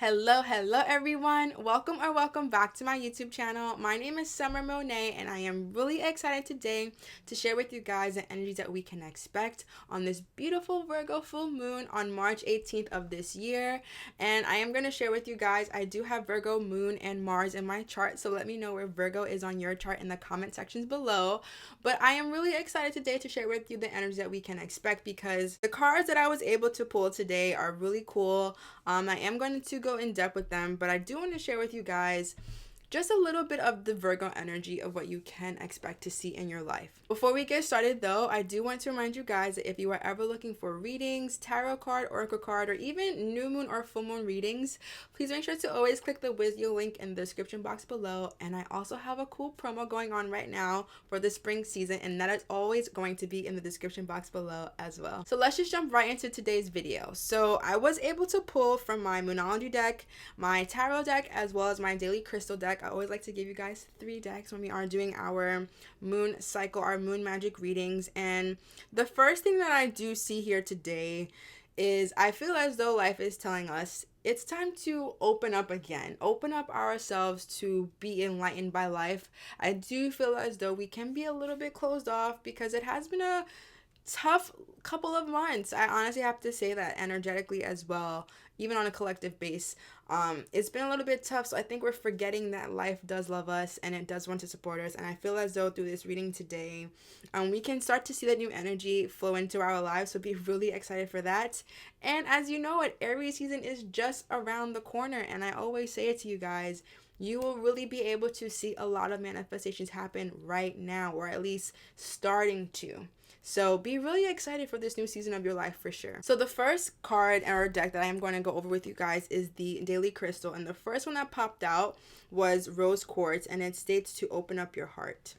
Hello everyone. Welcome back to my YouTube channel. My name is Summer Monet and I am really excited today to share with you guys the energies that we can expect on this beautiful Virgo full moon on March 18th of this year. And I am going to share with you guys, I do have Virgo moon and Mars in my chart, so let me know where Virgo is on your chart in the comment sections below. But I am really excited today to share with you the energies that we can expect because the cards that I was able to pull today are really cool. I am going to go in depth with them, but I do want to share with you guys just a little bit of the Virgo energy of what you can expect to see in your life. Before we get started though, I do want to remind you guys that if you are ever looking for readings, tarot card, oracle card, or even new moon or full moon readings, please make sure to always click the Wizio link in the description box below. And I also have a cool promo going on right now for the spring season, and that is always going to be in the description box below as well. So let's just jump right into today's video. So I was able to pull from my Moonology deck, my tarot deck, as well as my daily crystal deck. I always like to give you guys 3 decks when we are doing our moon cycle, our moon magic readings. And the first thing that I do see here today is I feel as though life is telling us it's time to open up again, open up ourselves to be enlightened by life. I do feel as though we can be a little bit closed off because it has been a tough couple of months. I honestly have to say that energetically as well, even on a collective base. It's been a little bit tough, so I think we're forgetting that life does love us and it does want to support us. And I feel as though through this reading today, we can start to see that new energy flow into our lives, so be really excited for that. And as you know it, Aries season is just around the corner, and I always say it to you guys, you will really be able to see a lot of manifestations happen right now, or at least starting to. So be really excited for this new season of your life for sure. So the first card or deck that I am going to go over with you guys is the Daily Crystal. And the first one that popped out was Rose Quartz, and it states to open up your heart.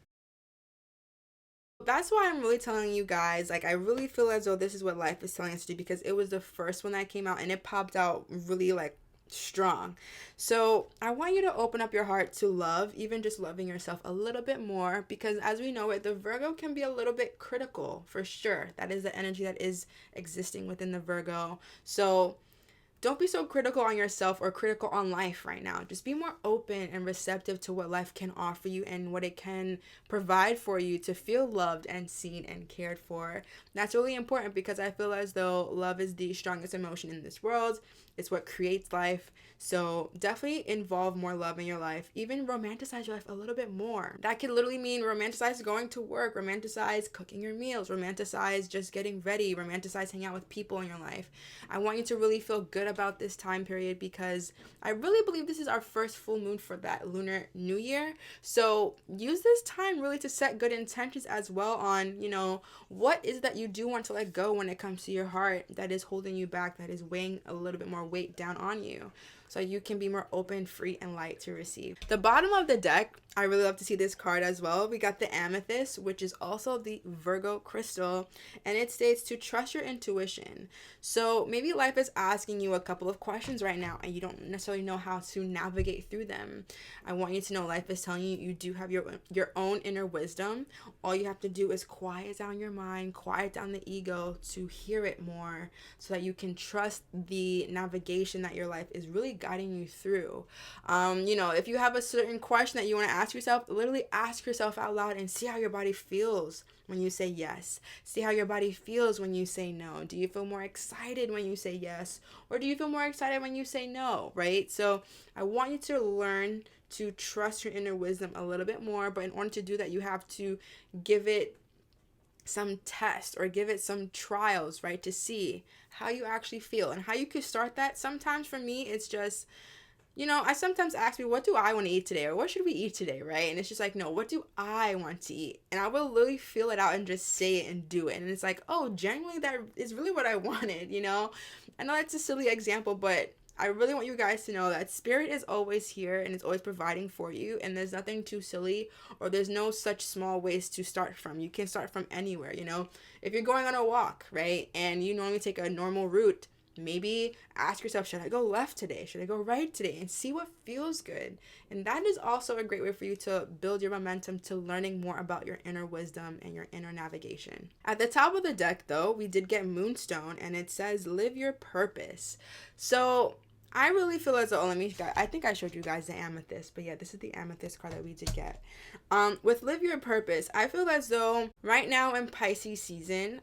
That's why I'm really telling you guys, like, I really feel as though this is what life is telling us to do, because it was the first one that came out and it popped out really like strong. So I want you to open up your heart to love, even just loving yourself a little bit more, because as we know it, the Virgo can be a little bit critical for sure. That is the energy that is existing within the Virgo. So don't be so critical on yourself or critical on life right now. Just be more open and receptive to what life can offer you and what it can provide for you to feel loved and seen and cared for. That's really important because I feel as though love is the strongest emotion in this world. It's what creates life. So definitely involve more love in your life. Even romanticize your life a little bit more. That could literally mean romanticize going to work, romanticize cooking your meals, romanticize just getting ready, romanticize hanging out with people in your life. I want you to really feel good about this time period because I really believe this is our first full moon for that lunar new year. So use this time really to set good intentions as well on, what is that you do want to let go when it comes to your heart that is holding you back, that is weighing a little bit more weight down on you, so you can be more open, free, and light to receive. The bottom of the deck, I really love to see this card as well. We got the amethyst, which is also the Virgo crystal, and it states to trust your intuition. So maybe life is asking you a couple of questions right now and you don't necessarily know how to navigate through them. I want you to know life is telling you you do have your own inner wisdom. All you have to do is quiet down your mind, quiet down the ego to hear it more, so that you can trust the navigation that your life is really guiding you through. If you have a certain question that you want to ask yourself, literally ask yourself out loud and see how your body feels when you say yes. See how your body feels when you say no. Do you feel more excited when you say yes, or do you feel more excited when you say no, right? So I want you to learn to trust your inner wisdom a little bit more, but in order to do that, you have to give it some tests or give it some trials, right, to see how you actually feel. And how you could start that, sometimes for me it's just, I sometimes ask me, what do I want to eat today, or what should we eat today, right? And it's just like, no, what do I want to eat? And I will literally feel it out and just say it and do it, and it's like, oh, genuinely that is really what I wanted. I know that's a silly example, but I really want you guys to know that spirit is always here and it's always providing for you, and there's nothing too silly, or there's no such small ways to start from. You can start from anywhere. If you're going on a walk, right, and you normally take a normal route, maybe ask yourself, should I go left today? Should I go right today? And see what feels good. And that is also a great way for you to build your momentum to learning more about your inner wisdom and your inner navigation. At the top of the deck, though, we did get Moonstone, and it says, live your purpose. So I really feel as though, I think I showed you guys the amethyst, but yeah, this is the amethyst card that we did get. With live your purpose, I feel as though right now in Pisces season,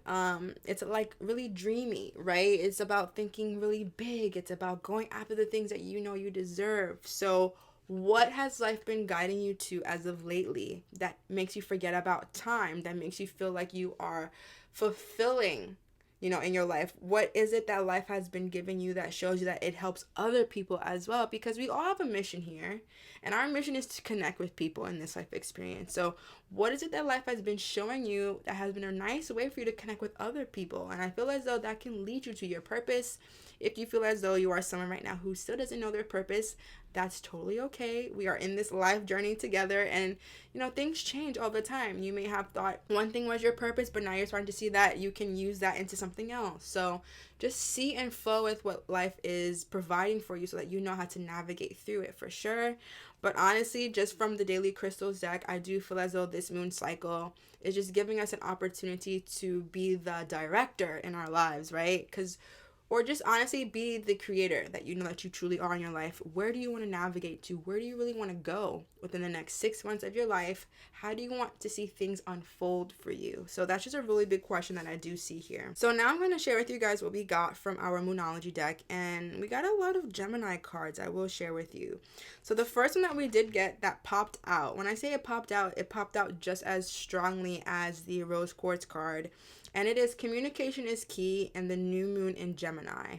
it's like really dreamy, right? It's about thinking really big. It's about going after the things that you know you deserve. So what has life been guiding you to as of lately that makes you forget about time, that makes you feel like you are fulfilling, in your life? What is it that life has been giving you that shows you that it helps other people as well? Because we all have a mission here, and our mission is to connect with people in this life experience. So what is it that life has been showing you that has been a nice way for you to connect with other people? And I feel as though that can lead you to your purpose. If you feel as though you are someone right now who still doesn't know their purpose, that's totally okay. We are in this life journey together, and things change all the time. You may have thought one thing was your purpose, but now you're starting to see that you can use that into something else. So just see and flow with what life is providing for you so that you know how to navigate through it for sure. But honestly, just from the Daily Crystals deck, I do feel as though this moon cycle is just giving us an opportunity to be the director in our lives, right? Or just honestly be the creator that you know that you truly are in your life. Where do you want to navigate to? Where do you really want to go within the next 6 months of your life? How do you want to see things unfold for you? So that's just a really big question that I do see here. So now I'm going to share with you guys what we got from our Moonology deck, and we got a lot of Gemini cards I will share with you. So the first one that we did get that popped out, when I say it popped out just as strongly as the Rose Quartz card. And it is communication is key and the new moon in Gemini.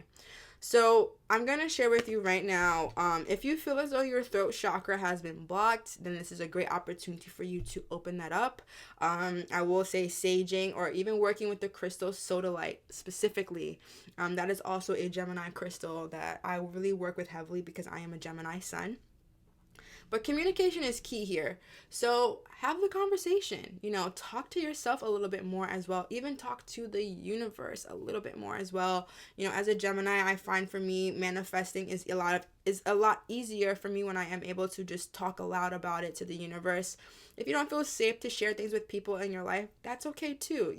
So I'm going to share with you right now, if you feel as though your throat chakra has been blocked, then this is a great opportunity for you to open that up. I will say saging or even working with the crystal sodalite specifically. That is also a Gemini crystal that I really work with heavily because I am a Gemini sun. But communication is key here. So have the conversation, talk to yourself a little bit more as well. Even talk to the universe a little bit more as well. As a Gemini, I find for me manifesting is a lot easier for me when I am able to just talk aloud about it to the universe. If you don't feel safe to share things with people in your life, that's okay too,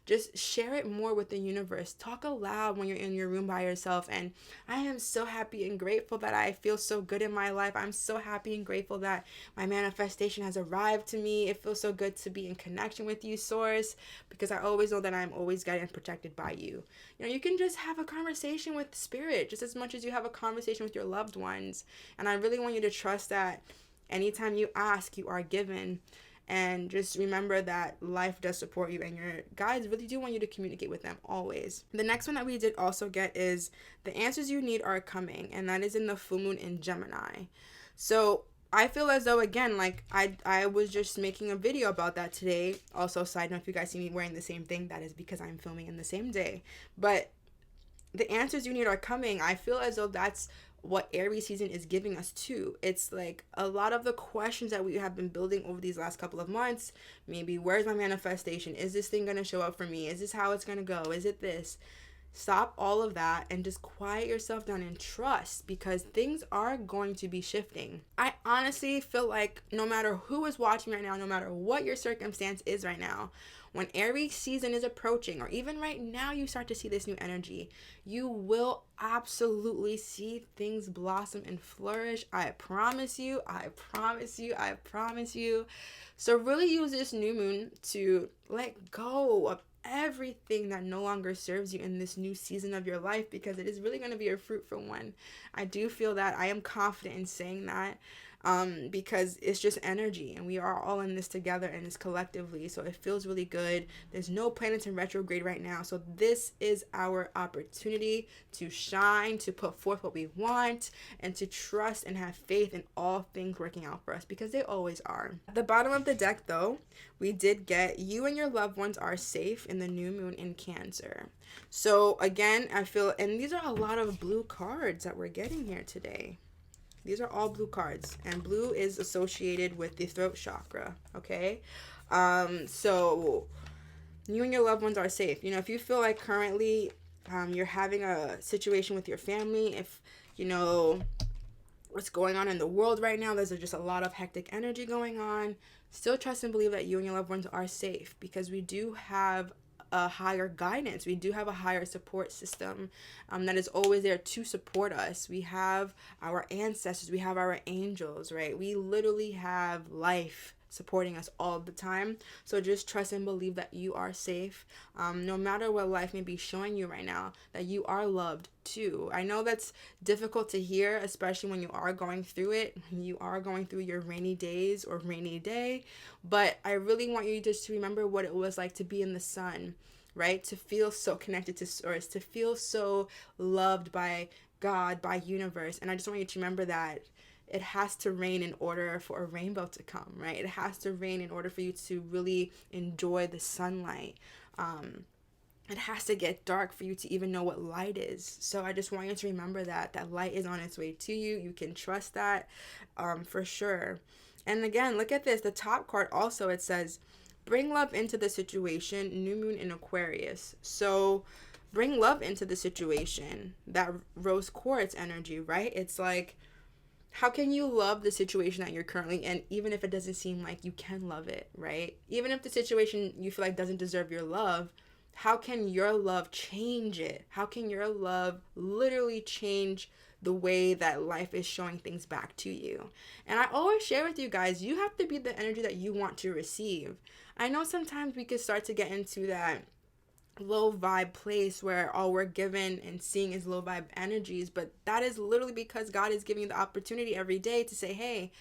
Just share it more with the universe. Talk aloud when you're in your room by yourself. And I am so happy and grateful that I feel so good in my life. I'm so happy and grateful that my manifestation has arrived to me. It feels so good to be in connection with you, Source, because I always know that I'm always guided and protected by you. You can just have a conversation with spirit just as much as you have a conversation with your loved ones. And I really want you to trust that anytime you ask, you are given. And just remember that life does support you and your guides really do want you to communicate with them always. The next one that we did also get is the answers you need are coming, and that is in the full moon in Gemini. So I feel as though, again, like I was just making a video about that today. Also, side note, if you guys see me wearing the same thing, that is because I'm filming in the same day. But the answers you need are coming. I feel as though that's what Aries season is giving us too. It's like a lot of the questions that we have been building over these last couple of months. Maybe, where's my manifestation? Is this thing going to show up for me? Is this how it's going to go? Is it this? Stop all of that and just quiet yourself down and trust, because things are going to be shifting. I honestly feel like no matter who is watching right now, no matter what your circumstance is right now, when Aries season is approaching, or even right now you start to see this new energy, you will absolutely see things blossom and flourish. I promise you, I promise you, I promise you. So really use this new moon to let go of everything that no longer serves you in this new season of your life, because it is really going to be a fruitful one. I do feel that. I am confident in saying that, because it's just energy and we are all in this together and it's collectively, so it feels really good. There's no planets in retrograde right now, so this is our opportunity to shine, to put forth what we want, and to trust and have faith in all things working out for us, because they always are. At the bottom of the deck though, we did get you and your loved ones are safe in the new moon in Cancer. So again, I feel, and these are a lot of blue cards that we're getting here today. These are all blue cards, and blue is associated with the throat chakra, okay? So you and your loved ones are safe. If you feel like currently you're having a situation with your family, if what's going on in the world right now, there's just a lot of hectic energy going on, still trust and believe that you and your loved ones are safe, because we do have a higher guidance. We do have a higher support system that is always there to support us. We have our ancestors, we have our angels, right? We literally have life supporting us all the time. So just trust and believe that you are safe. No matter what life may be showing you right now, that you are loved too. I know that's difficult to hear, especially when you are going through it, when you are going through your rainy days or rainy day. But I really want you just to remember what it was like to be in the sun, right? To feel so connected to source, to feel so loved by God, by universe. And I just want you to remember that it has to rain in order for a rainbow to come, right? It has to rain in order for you to really enjoy the sunlight. It has to get dark for you to even know what light is. So I just want you to remember that light is on its way to you. You can trust that for sure. And again, look at this. The top card also, it says, bring love into the situation, new moon in Aquarius. So bring love into the situation. That rose quartz energy, right? It's like, how can you love the situation that you're currently in, even if it doesn't seem like you can love it, right? Even if the situation you feel like doesn't deserve your love, how can your love change it? How can your love literally change the way that life is showing things back to you? And I always share with you guys, you have to be the energy that you want to receive. I know sometimes we could start to get into that low vibe place where all we're given and seeing is low vibe energies, but that is literally because God is giving you the opportunity every day to say, hey,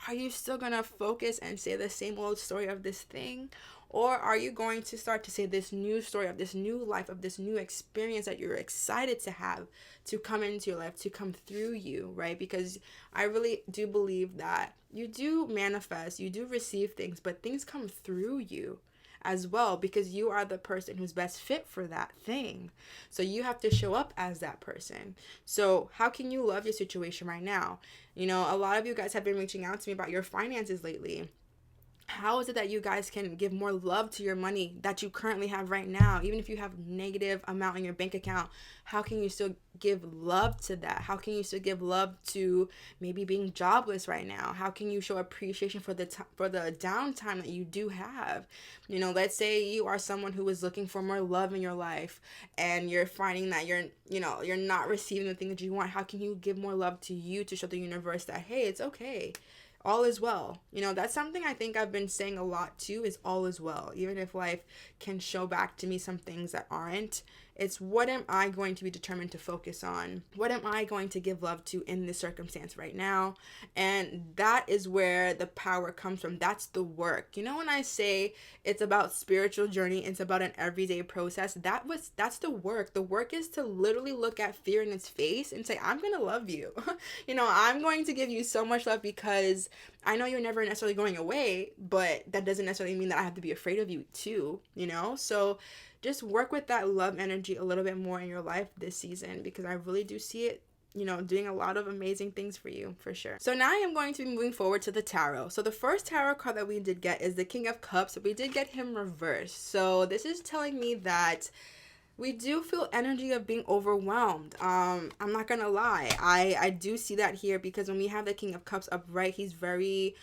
are you still gonna focus and say the same old story of this thing, or are you going to start to say this new story of this new life, of this new experience that you're excited to have to come into your life, to come through you, right? Because I really do believe that you do manifest, you do receive things, but things come through you as well, because you are the person who's best fit for that thing. So you have to show up as that person. So how can you love your situation right now? You know, a lot of you guys have been reaching out to me about your finances lately. How is it that you guys can give more love to your money that you currently have right now? Even if you have negative amount in your bank account, how can you still give love to that? How can you still give love to maybe being jobless right now? How can you show appreciation for the for the downtime that you do have? You know, let's say you are someone who is looking for more love in your life and you're finding that you're not receiving the thing that you want. How can you give more love to you to show the universe that, hey, it's okay, all is well? You know, that's something I think I've been saying a lot too, is all is well. Even if life can show back to me some things that aren't, it's what am I going to be determined to focus on? What am I going to give love to in this circumstance right now? And that is where the power comes from. That's the work. You know, when I say it's about spiritual journey, it's about an everyday process, that's the work. The work is to literally look at fear in its face and say, I'm going to love you. You know, I'm going to give you so much love because I know you're never necessarily going away, but that doesn't necessarily mean that I have to be afraid of you too, you know? So just work with that love energy a little bit more in your life this season, because I really do see it, you know, doing a lot of amazing things for you, for sure. So now I am going to be moving forward to the tarot. So the first tarot card that we did get is the King of Cups. We did get him reversed. So this is telling me that we do feel energy of being overwhelmed. I'm not gonna lie, I do see that here, because when we have the King of Cups upright, he's very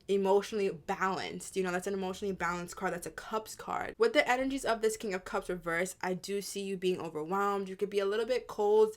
emotionally balanced. You know, that's an emotionally balanced card. That's a Cups card. With the energies of this King of Cups reverse, I do see you being overwhelmed. You could be a little bit cold,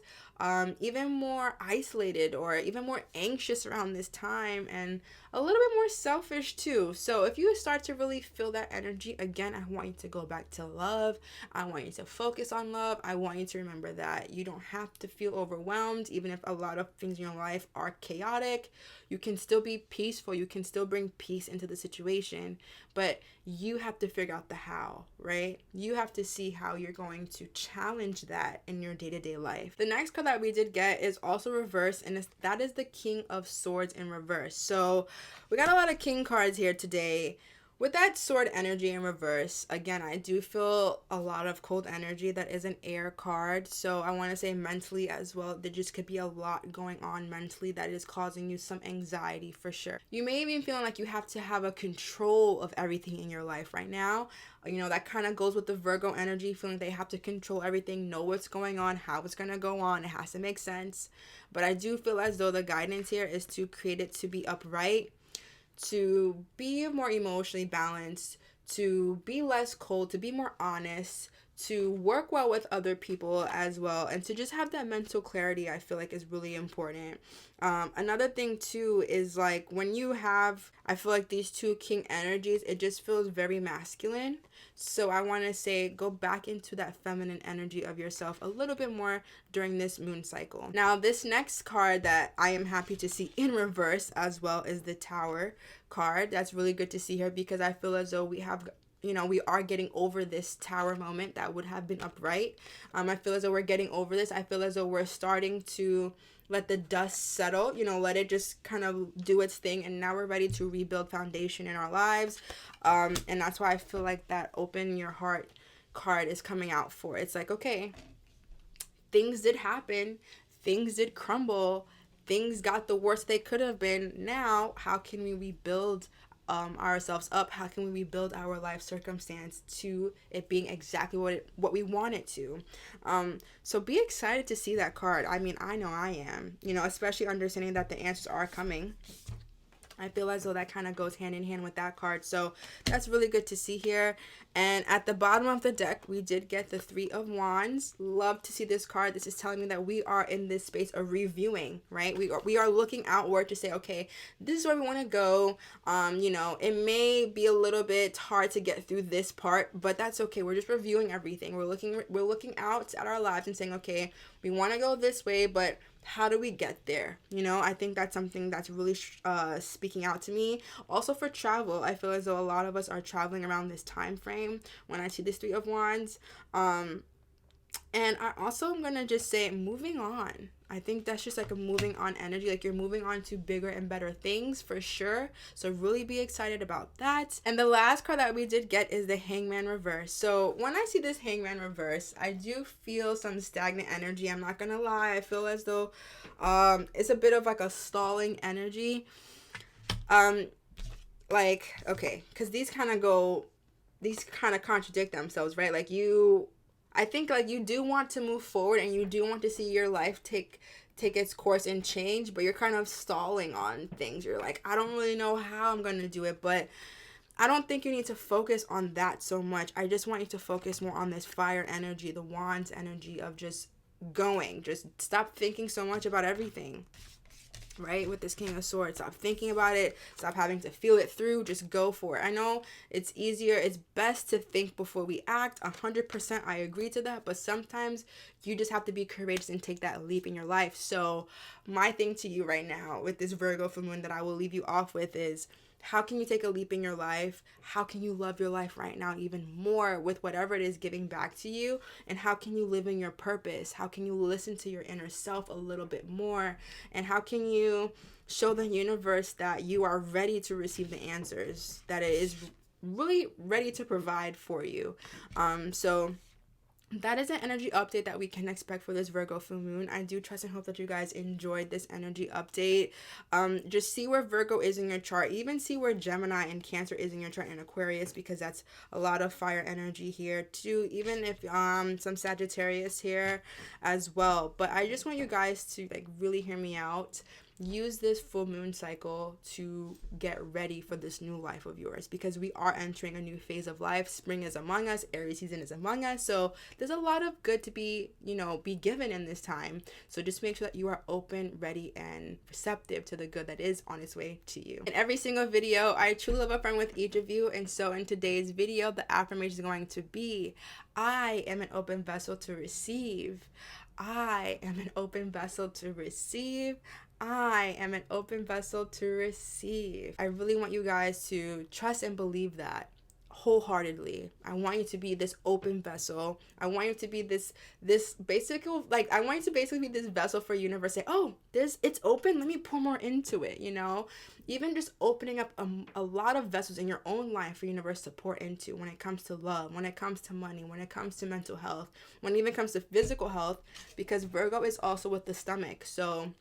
even more isolated, or even more anxious around this time, and a little bit more selfish too. So if you start to really feel that energy, again, I want you to go back to love. I want you to focus on love. I want you to remember that you don't have to feel overwhelmed. Even if a lot of things in your life are chaotic, you can still be peaceful. You can still bring peace into the situation, but you have to figure out the how, right? You have to see how you're going to challenge that in your day-to-day life. The next card that we did get is also reversed, and that is the King of Swords in reverse. So we got a lot of king cards here today. With that sword energy in reverse, again, I do feel a lot of cold energy. That is an air card. So I want to say mentally as well, there just could be a lot going on mentally that is causing you some anxiety for sure. You may even feeling like you have to have a control of everything in your life right now. You know, that kind of goes with the Virgo energy, feeling they have to control everything, know what's going on, how it's going to go on. It has to make sense. But I do feel as though the guidance here is to create it to be upright, to be more emotionally balanced, to be less cold, to be more honest, to work well with other people as well, and to just have that mental clarity. I feel like is really important. Another thing too is like when you have, I feel like these two king energies, it just feels very masculine. So I want to say go back into that feminine energy of yourself a little bit more during this moon cycle. Now, this next card that I am happy to see in reverse as well is the Tower card. That's really good to see here because I feel as though we have, we are getting over this tower moment that would have been upright. I feel as though we're getting over this. I feel as though we're starting to let the dust settle, let it just kind of do its thing. And now we're ready to rebuild foundation in our lives. And that's why I feel like that open your heart card is coming out for. It's like, okay, things did happen. Things did crumble. Things got the worst they could have been. Now, how can we rebuild ourselves up? How can we rebuild our life circumstance to it being exactly what we want it to? So be excited to see that card. I mean, I know I am, especially understanding that the answers are coming. I feel as though that kind of goes hand in hand with that card. So that's really good to see here. And at the bottom of the deck, we did get the Three of Wands. Love to see this card. This is telling me that we are in this space of reviewing, right? We are looking outward to say, okay, this is where we want to go. It may be a little bit hard to get through this part, but that's okay. We're just reviewing everything. We're looking out at our lives and saying, okay, we want to go this way, but how do we get there? I think that's something that's really speaking out to me. Also for travel, I feel as though a lot of us are traveling around this time frame when I see this Three of Wands. And I also am going to just say moving on. I think that's just like a moving on energy. Like you're moving on to bigger and better things for sure. So really be excited about that. And the last card that we did get is the Hangman reverse. So when I see this Hangman reverse, I do feel some stagnant energy. I'm not going to lie. I feel as though it's a bit of like a stalling energy. Okay, because these kind of contradict themselves, right? I think like you do want to move forward and you do want to see your life take its course and change, but you're kind of stalling on things. You're like, I don't really know how I'm going to do it, but I don't think you need to focus on that so much. I just want you to focus more on this fire energy, the wands energy of just going. Just stop thinking so much about everything. Right, with this King of Swords, stop thinking about it, stop having to feel it through, just go for it. I know it's easier, it's best to think before we act, 100% I agree to that, but sometimes you just have to be courageous and take that leap in your life. So my thing to you right now with this Virgo Full Moon that I will leave you off with is, how can you take a leap in your life? How can you love your life right now even more with whatever it is giving back to you? And how can you live in your purpose? How can you listen to your inner self a little bit more? And how can you show the universe that you are ready to receive the answers, that it is really ready to provide for you? So that is an energy update that we can expect for this Virgo Full Moon. I do trust and hope that you guys enjoyed this energy update. Just see where Virgo is in your chart. Even see where Gemini and Cancer is in your chart, and Aquarius, because that's a lot of fire energy here too. Even if some Sagittarius here as well. But I just want you guys to like really hear me out. Use this full moon cycle to get ready for this new life of yours, because we are entering a new phase of life. Spring is among us, Aries season is among us, so there's a lot of good to be given in this time. So just make sure that you are open, ready, and receptive to the good that is on its way to you. In every single video, I truly love affirming with each of you, and so in today's video, the affirmation is going to be, I am an open vessel to receive. I am an open vessel to receive. I am an open vessel to receive. I really want you guys to trust and believe that wholeheartedly. I want you to be this open vessel. I want you to be this basic, like, I want you to basically be this vessel for universe. Say, oh, it's open. Let me pour more into it, Even just opening up a lot of vessels in your own life for universe to pour into when it comes to love, when it comes to money, when it comes to mental health, when it even comes to physical health, because Virgo is also with the stomach. So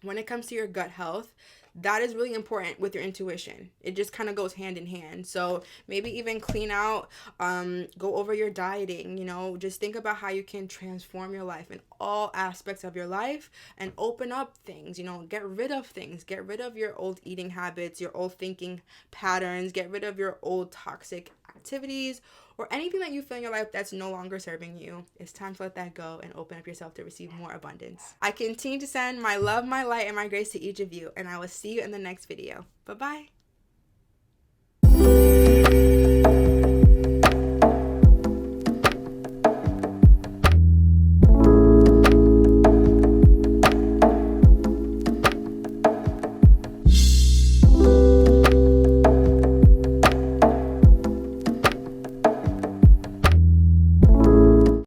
when it comes to your gut health, that is really important with your intuition. It just kind of goes hand in hand. So maybe even clean out, go over your dieting, just think about how you can transform your life in all aspects of your life and open up things, get rid of things, get rid of your old eating habits, your old thinking patterns, get rid of your old toxic activities or anything that you feel in your life that's no longer serving you. It's time to let that go and open up yourself to receive more abundance. I continue to send my love, my light, and my grace to each of you, and I will see you in the next video. Bye-bye.